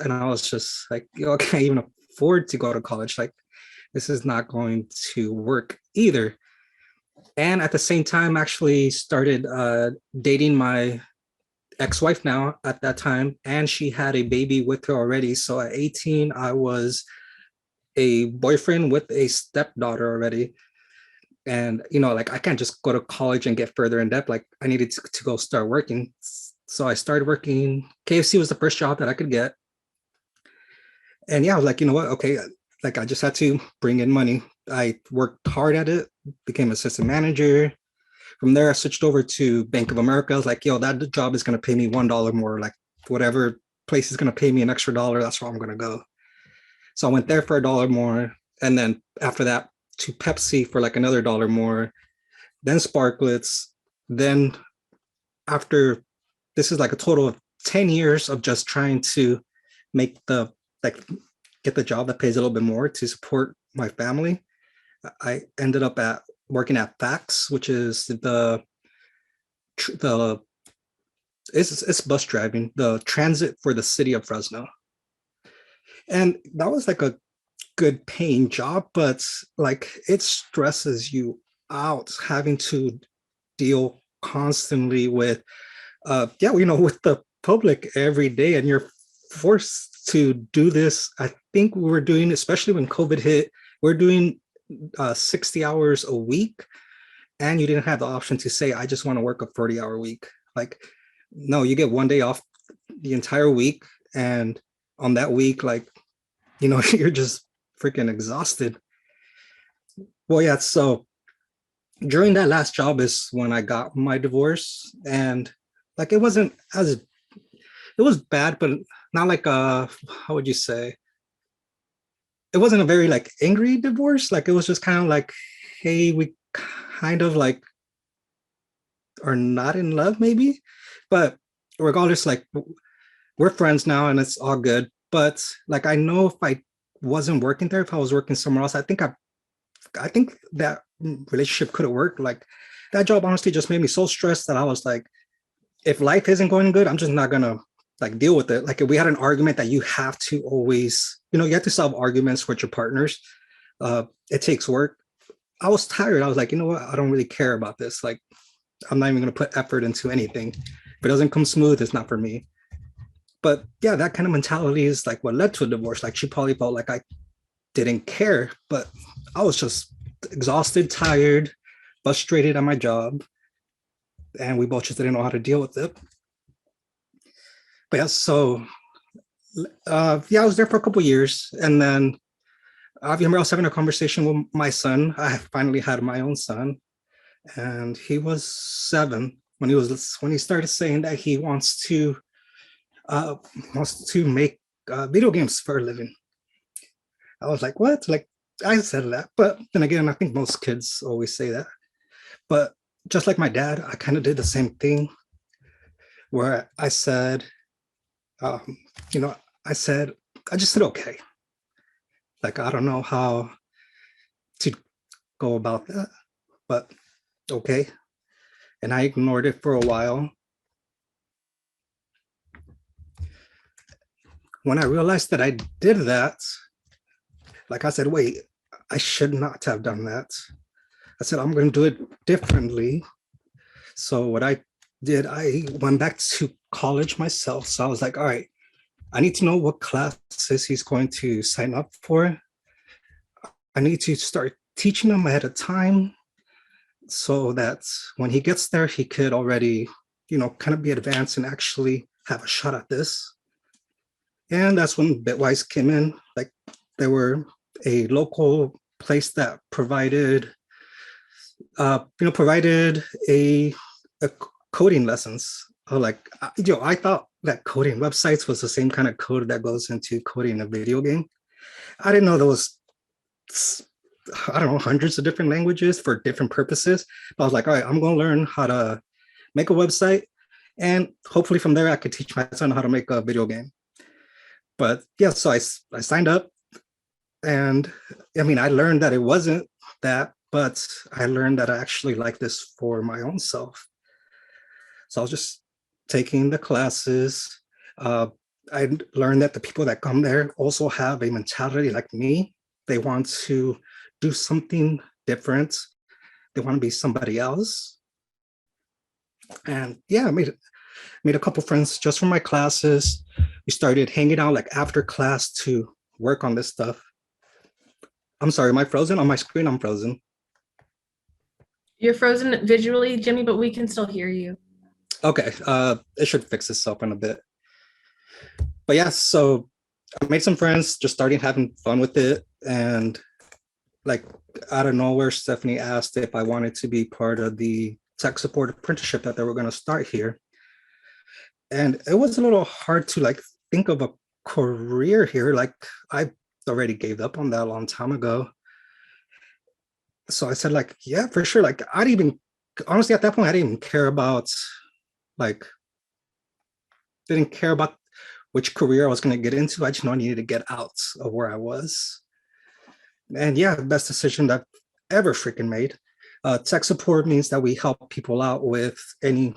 And I was just like, I can't even afford to go to college. Like, this is not going to work either. And at the same time, actually started dating my ex-wife now at that time, and she had a baby with her already. So at 18, I was a boyfriend with a stepdaughter already. And, you know, like I can't just go to college and get further in depth. Like I needed to go start working. So I started working. KFC was the first job that I could get. And yeah, I was like, you know what? Okay, like I just had to bring in money. I worked hard at it, became assistant manager. From there, I switched over to Bank of America. I was like, yo, that job is going to pay me $1 more, like whatever place is going to pay me an extra $1, that's where I'm going to go. So I went there for $1 more. And then after that to Pepsi for like another $1 more, then Sparklets. Then after, this is like a total of 10 years of just trying to make get the job that pays a little bit more to support my family. I ended up working at FACS, which is it's bus driving, the transit for the city of Fresno. And that was like a good paying job, but like it stresses you out having to deal constantly with with the public every day, and you're forced to do this. I think we were doing, especially when COVID hit, we're doing 60 hours a week, and you didn't have the option to say, I just want to work a 40-hour week. Like, no, you get one day off the entire week, and on that week, like, you're just freaking exhausted. Well, yeah, so during that last job is when I got my divorce, and like it was bad, but not like how would you say? It wasn't a very like angry divorce. Like it was just kind of like, hey, we kind of like are not in love maybe, but regardless, like we're friends now and it's all good. But like I know if I wasn't working there, if I was working somewhere else, I think that relationship could have worked. Like that job honestly just made me so stressed that I was like, if life isn't going good, I'm just not gonna like deal with it. Like if we had an argument that you have to always, you have to solve arguments with your partners. It takes work. I was tired. I was like, you know what? I don't really care about this. Like, I'm not even gonna put effort into anything. If it doesn't come smooth, it's not for me. But yeah, that kind of mentality is like what led to a divorce. Like she probably felt like I didn't care, but I was just exhausted, tired, frustrated at my job. And we both just didn't know how to deal with it. But yeah, so I was there for a couple of years. And then I remember I was having a conversation with my son. I finally had my own son. And he was 7 when he started saying that he wants to make video games for a living. I was like, what? Like I said that, but then again, I think most kids always say that. But just like my dad, I kind of did the same thing where I said, I just said, okay. Like, I don't know how to go about that, but okay. And I ignored it for a while. When I realized that I did that, like I said, wait, I should not have done that. I said, I'm going to do it differently. So what I did, I went back to college myself. So I was like, all right, I need to know what classes he's going to sign up for. I need to start teaching him ahead of time so that when he gets there, he could already, kind of be advanced and actually have a shot at this. And that's when Bitwise came in. Like they were a local place that provided a coding lessons. I thought that coding websites was the same kind of code that goes into coding a video game. I didn't know there was, hundreds of different languages for different purposes. But I was like, all right, I'm going to learn how to make a website. And hopefully from there, I could teach my son how to make a video game. But yeah, so I signed up. And I mean, I learned that it wasn't that, but I learned that I actually like this for my own self. So I was just taking the classes. I learned that the people that come there also have a mentality like me. They want to do something different. They want to be somebody else. And yeah, I made a couple friends just from my classes. We started hanging out like after class to work on this stuff. I'm sorry, am I frozen? On my screen, I'm frozen. You're frozen visually, Jimmy, but we can still hear you. Okay, it should fix itself in a bit. But yeah, so I made some friends, just started having fun with it. And like out of nowhere, Stephanie asked if I wanted to be part of the tech support apprenticeship that they were going to start here. And it was a little hard to like think of a career here. Like I already gave up on that a long time ago. So I said, like, yeah, for sure. Like I didn't even, honestly, at that point, I didn't even care about, like, didn't care about which career I was going to get into. I just know I needed to get out of where I was. And yeah, best decision that I've ever freaking made. Tech support means that we help people out with any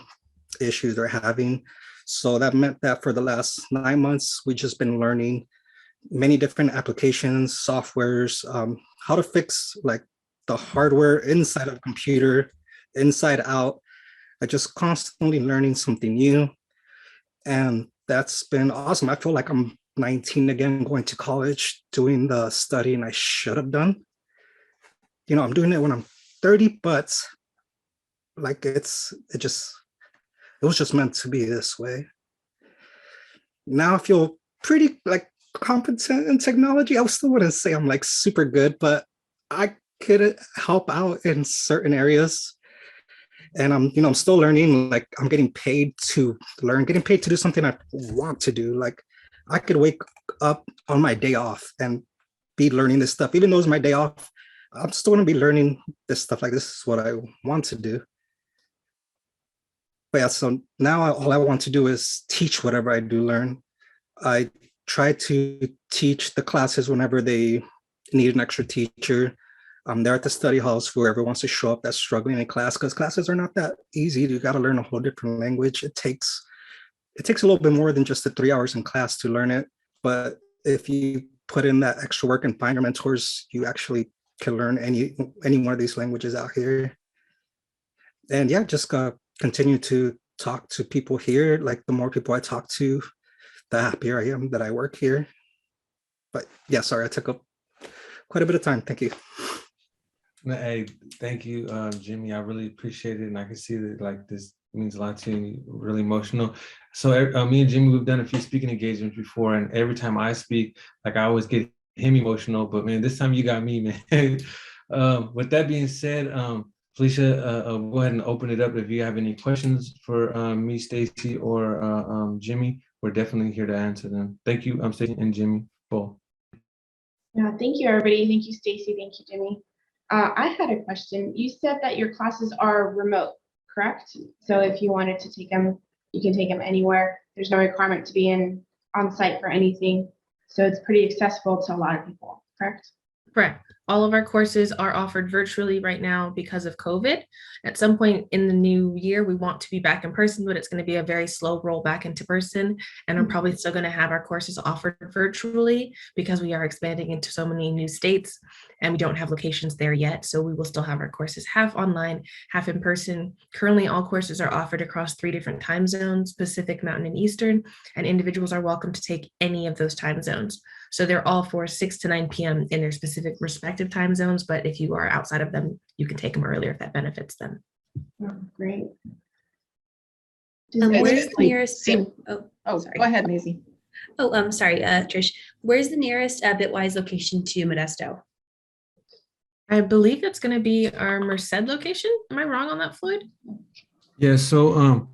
issues they're having. So that meant that for the last 9 months, we've just been learning many different applications, softwares, how to fix like the hardware inside of a computer, inside out. I just constantly learning something new. And that's been awesome. I feel like I'm 19 again, going to college, doing the studying I should have done. You know, I'm doing it when I'm 30, but like it was just meant to be this way. Now I feel pretty like competent in technology. I still wouldn't say I'm like super good, but I could help out in certain areas. And I'm still learning. Like I'm getting paid to learn, getting paid to do something I want to do. Like I could wake up on my day off and be learning this stuff. Even though it's my day off, I'm still going to be learning this stuff. Like this is what I want to do. But yeah, so now all I want to do is teach whatever I do learn. I try to teach the classes whenever they need an extra teacher. I'm there at the study halls for whoever wants to show up that's struggling in class, because classes are not that easy. You got to learn a whole different language. It takes a little bit more than just the 3 hours in class to learn it. But if you put in that extra work and find your mentors, you actually can learn any one of these languages out here. And yeah, just continue to talk to people here. Like the more people I talk to, the happier I am that I work here. But yeah, sorry, I took up quite a bit of time. Thank you. Hey, thank you, Jimmy. I really appreciate it. And I can see that like this means a lot to you, really emotional. So me and Jimmy, we've done a few speaking engagements before, and every time I speak, like I always get him emotional, but man, this time you got me, man. With that being said, Felicia, go ahead and open it up. If you have any questions for me, Stacy, or Jimmy, we're definitely here to answer them. Thank you, Stacy and Jimmy. Cool. Yeah, thank you, everybody. Thank you, Stacy. Thank you, Jimmy. I had a question. You said that your classes are remote, correct? So if you wanted to take them, you can take them anywhere. There's no requirement to be on site for anything. So it's pretty accessible to a lot of people, correct? Correct. All of our courses are offered virtually right now because of COVID. At some point in the new year, we want to be back in person, but it's going to be a very slow roll back into person. And we're probably still going to have our courses offered virtually because we are expanding into so many new states and we don't have locations there yet. So we will still have our courses half online, half in person. Currently, all courses are offered across 3 different time zones, Pacific, Mountain, and Eastern, and individuals are welcome to take any of those time zones. So they're all for 6 to 9 p.m. in their specific respective time zones. But if you are outside of them, you can take them earlier if that benefits them. Oh, great. Where's the nearest? Sorry. Sorry. Go ahead, Maisie. Oh, sorry, Trish. Where's the nearest Bitwise location to Modesto? I believe that's going to be our Merced location. Am I wrong on that, Floyd? Yeah, so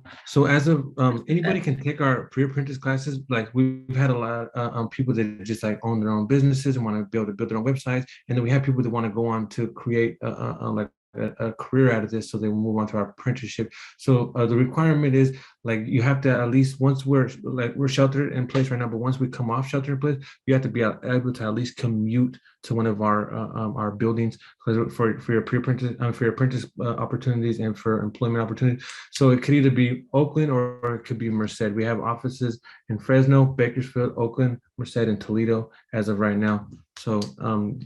as of anybody can take our pre-apprentice classes. Like we've had a lot of people that just like own their own businesses and want to be able to build their own websites, and then we have people that want to go on to create a career out of this, so they will move on to our apprenticeship. So the requirement is like you have to at least, once we're sheltered in place right now, but once we come off shelter in place, you have to be able to at least commute to one of our buildings for your pre-apprentice for your apprentice opportunities and for employment opportunities. So it could either be Oakland or it could be Merced. We have offices in Fresno, Bakersfield, Oakland, Merced, and Toledo as of right now. So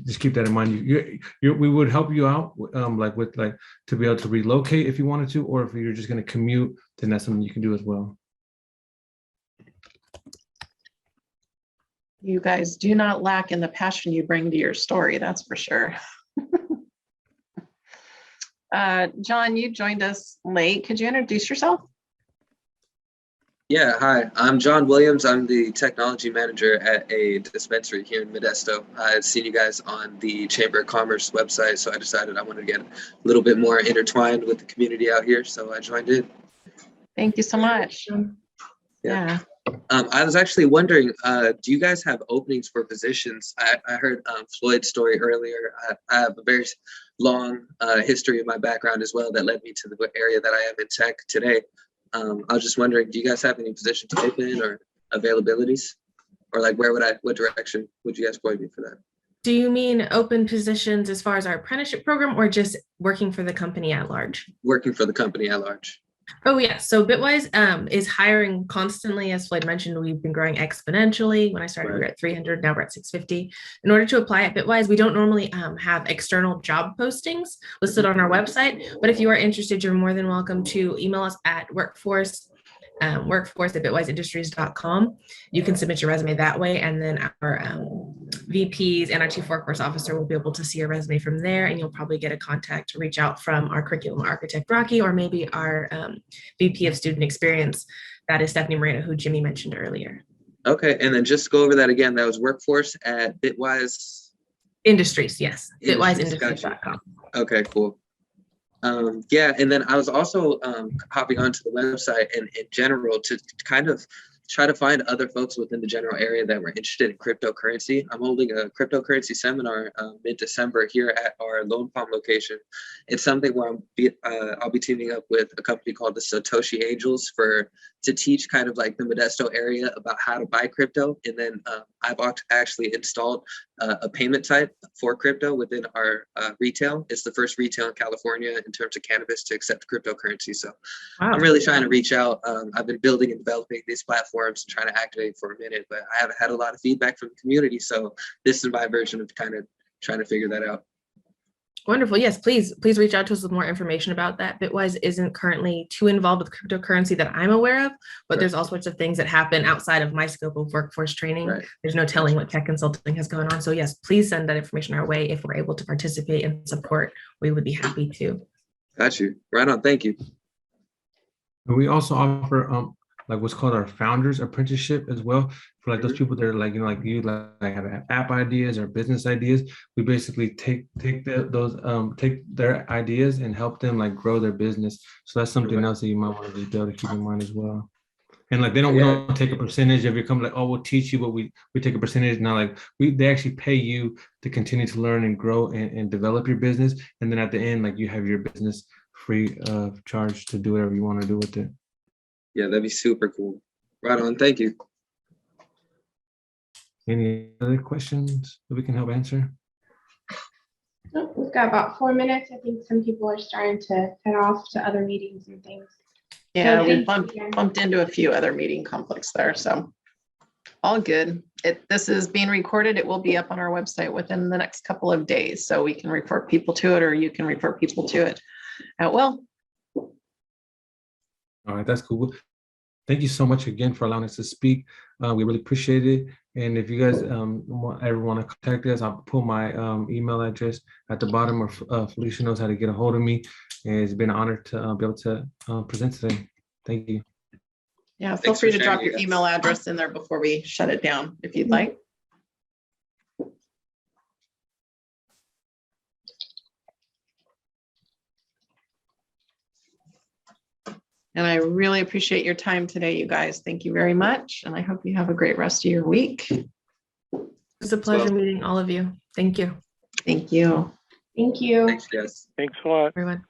just keep that in mind. We would help you out to be able to relocate if you wanted to, or if you're just going to commute, then that's something you can do as well. You guys do not lack in the passion you bring to your story, that's for sure. John, you joined us late. Could you introduce yourself? Yeah, hi, I'm John Williams. I'm the technology manager at a dispensary here in Modesto. I've seen you guys on the Chamber of Commerce website, so I decided I wanted to get a little bit more intertwined with the community out here, so I joined in. Thank you so much. Yeah. I was actually wondering, do you guys have openings for positions? I heard Floyd's story earlier. I have a very long history of my background as well that led me to the area that I am in tech today. I was just wondering, do you guys have any positions open or availabilities? Or like what direction would you guys point me for that? Do you mean open positions as far as our apprenticeship program or just working for the company at large? Working for the company at large. Oh yeah, so Bitwise is hiring constantly. As Floyd mentioned, we've been growing exponentially. When I started, we were at 300, now we're at 650. In order to apply at Bitwise, we don't normally have external job postings listed on our website, but if you are interested, you're more than welcome to email us at workforce@bitwiseindustries.com. You can submit your resume that way, and then our VPs and our chief workforce officer will be able to see your resume from there, and you'll probably get a contact to reach out from our curriculum architect, Rocky, or maybe our VP of student experience, that is Stephanie Moreno, who Jimmy mentioned earlier. Okay, and then just go over that again. That was workforce at Bitwise Industries, yes, Industries, bitwiseindustries.com. Okay, cool. Yeah, and then I was also hopping onto the website and in general to kind of try to find other folks within the general area that were interested in cryptocurrency. I'm holding a cryptocurrency seminar mid-December here at our Lone Palm location. It's something where I'll be teaming up with a company called the Satoshi Angels to teach kind of like the Modesto area about how to buy crypto. And then I've actually installed a payment type for crypto within our retail. It's the first retail in California in terms of cannabis to accept cryptocurrency. So Wow. I'm really trying to reach out. I've been building and developing these platforms and trying to activate for a minute, but I haven't had a lot of feedback from the community. So this is my version of kind of trying to figure that out. Wonderful. Yes, please reach out to us with more information about that. Bitwise isn't currently too involved with cryptocurrency that I'm aware of, but Right. there's all sorts of things that happen outside of my scope of workforce training. Right. There's no telling what tech consulting has going on. So yes, please send that information our way. If we're able to participate and support, we would be happy to. Got you. Right on. Thank you. And we also offer like what's called our founders apprenticeship as well, for like those people that are like, you know, like you like have app ideas or business ideas. We basically take their ideas and help them like grow their business. So that's something else that you might want to be able to keep in mind as well. And like we don't take a percentage of your company, like, oh, we'll teach you, but we take a percentage. Now like they actually pay you to continue to learn and grow and develop your business. And then at the end, like you have your business free of charge to do whatever you want to do with it. Yeah, that'd be super cool. Right on. Thank you. Any other questions that we can help answer? Nope, we've got about 4 minutes. I think some people are starting to head off to other meetings and things. Yeah, we thank you. bumped into a few other meeting conflicts there, so all good. This is being recorded. It will be up on our website within the next couple of days, so we can refer people to it, or you can refer people to it at will. All right, that's cool. Thank you so much again for allowing us to speak. We really appreciate it. And if you guys ever want to contact us, I'll put my email address at the bottom, or Felicia knows how to get a hold of me. And it's been an honor to be able to present today. Thank you. Yeah, feel Thanks free for to drop sharing, your you guys. email address in there before we shut it down, if you'd like. And I really appreciate your time today, you guys. Thank you very much. And I hope you have a great rest of your week. It's a pleasure meeting all of you. Thank you, Thank you. Thank you. Thanks, guys. Thanks a lot. everyone.